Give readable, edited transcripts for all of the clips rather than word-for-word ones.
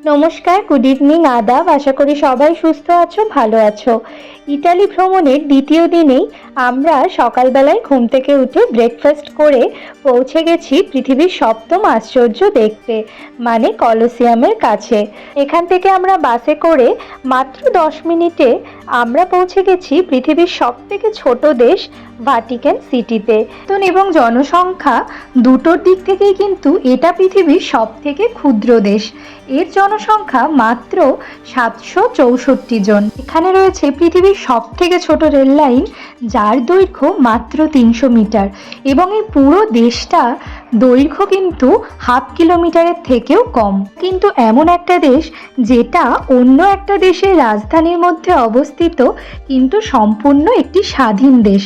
নমস্কার, good evening, আদাব। আশা করি সবাই সুস্থ আছো, ভালো আছো। ইটালি ভ্রমণের দ্বিতীয় দিনেই আমরা সকালবেলায় ঘুম থেকে উঠে ব্রেকফাস্ট করে পৌঁছে গেছি পৃথিবীর সপ্তম আশ্চর্য দেখতে, মানে কলোসিয়ামের কাছে। এখান থেকে আমরা বাসে করে মাত্র 10 মিনিটে আমরা পৌঁছে গেছি পৃথিবীর সবথেকে ছোট দেশ ভাটিকান সিটিতে। এবং জনসংখ্যা দুটোর দিক থেকেই কিন্তু এটা পৃথিবীর সবথেকে ক্ষুদ্র দেশ। এর জনসংখ্যা মাত্র 764 জন। এখানে রয়েছে পৃথিবীর সবথেকে ছোট রেল লাইন, যার দৈর্ঘ্য মাত্র 300 মিটার, এবং এই পুরো দেশটা দৈর্ঘ্য কিন্তু 1/2 কিলোমিটারের থেকেও কম। কিন্তু এমন একটা দেশ যেটা অন্য একটা দেশের রাজধানীর মধ্যে অবস্থিত, কিন্তু সম্পূর্ণ একটি স্বাধীন দেশ।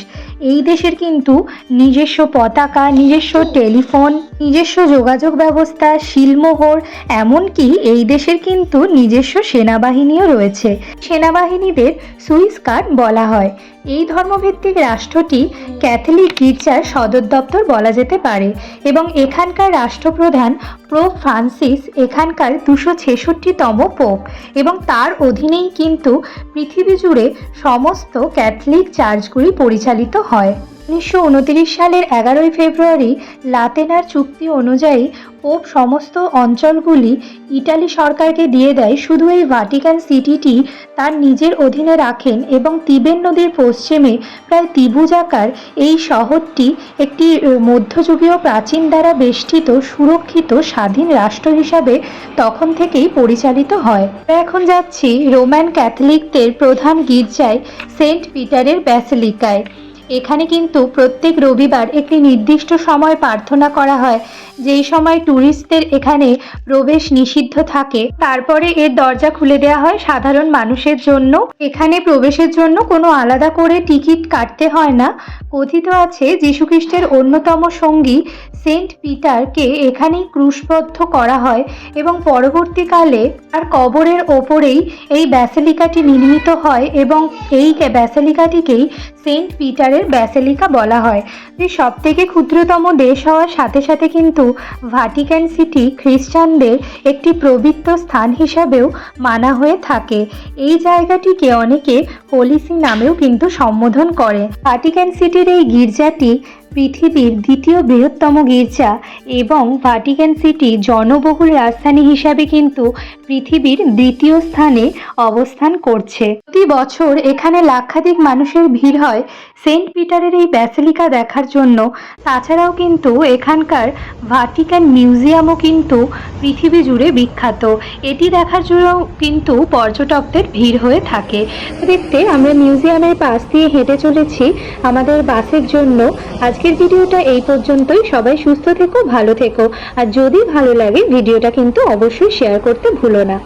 এই দেশের কিন্তু নিজস্ব পতাকা, নিজস্ব টেলিফোন, নিজস্ব যোগাযোগ ব্যবস্থা, শিলমোহর, এমনকি এই দেশের কিন্তু নিজস্ব সেনাবাহিনীও রয়েছে। সেনাবাহিনীদের সুইস গার্ড বলা হয়। এই ধর্মভিত্তিক রাষ্ট্রটি ক্যাথলিক গির্জার সদর দপ্তর বলা যেতে পারে, এবং এখানকার রাষ্ট্রপ্রধান পোপ ফ্রান্সিস এখানকার 266তম পোপ, এবং তার অধীনেই কিন্তু পৃথিবী জুড়ে সমস্ত ক্যাথলিক চার্চগুলি পরিচালিত হয়। 1929 সালের 11 ফেব্রুয়ারি লাতেনার চুক্তি অনুযায়ী পোপ সমস্ত অঞ্চলগুলি ইটালি সরকারকে দিয়ে দেয়। শুধু এই ভাটিকান সিটিটি তার নিজের অধীনে রাখেন, এবং তিবের নদীর পশ্চিমে প্রায় ত্রিভুজাকার এই শহরটি একটি মধ্যযুগীয় প্রাচীন দ্বারা বেষ্টিত সুরক্ষিত স্বাধীন রাষ্ট্র হিসাবে তখন থেকেই পরিচালিত হয়। এখন যাচ্ছি রোমান ক্যাথলিকদের প্রধান গির্জায়, সেন্ট পিটারের ব্যাসিলিকায়। এখানে কিন্তু প্রত্যেক রবিবার একটি নির্দিষ্ট সময় প্রার্থনা করা হয়, যেই সময় ট্যুরিস্টদের এখানে প্রবেশ নিষিদ্ধ থাকে। তারপরে এর দরজা খুলে দেওয়া হয় সাধারণ মানুষের জন্য। এখানে প্রবেশের জন্য কোনো আলাদা করে টিকিট কাটতে হয় না। কথিত আছে যীশুখ্রিস্টের অন্যতম সঙ্গী সেন্ট পিটারকে এখানেই ক্রুশবদ্ধ করা হয়, এবং পরবর্তীকালে তার কবরের ওপরেই এই ব্যাসিলিকাটি নির্মিত হয়, এবং এই ব্যাসিলিকাটিকেই সেন্ট পিটারের ব্যাসিলিকা বলা হয়। এই সবথেকে ক্ষুদ্রতম দেশ হওয়ার সাথে সাথে কিন্তু ভাটিকান সিটি খ্রিস্টানদের একটি পবিত্র স্থান হিসাবেও মানা হয়ে থাকে। এই জায়গাটিকে অনেকে হোলি নামেও কিন্তু সম্বোধন করে। ভাটিকান সিটির এই গির্জাটি পৃথিবীর দ্বিতীয় বৃহত্তম গির্জা, এবং ভাটিকান সিটি জনবহুল রাজধানী হিসাবে কিন্তু পৃথিবীর দ্বিতীয় স্থানে অবস্থান করছে। প্রতি বছর এখানে লাক্ষাধিক মানুষের ভিড় হয় সেন্ট পিটারের এই ব্যাসিলিকা দেখার জন্য। তাছাড়াও কিন্তু এখানকার ভাটিকান মিউজিয়ামও কিন্তু পৃথিবী জুড়ে বিখ্যাত। এটি দেখার জন্য কিন্তু পর্যটকদের ভিড় হয়ে থাকে। দেখতে আমরা মিউজিয়ামের পাশ দিয়ে হেঁটে চলেছি আমাদের বাসের জন্য। আজকের ভিডিওটা এই পর্যন্তই। সবাই সুস্থ থেকো, ভালো থেকো, আর যদি ভালো লাগে ভিডিওটা কিন্তু অবশ্যই শেয়ার করতে ভুলো না।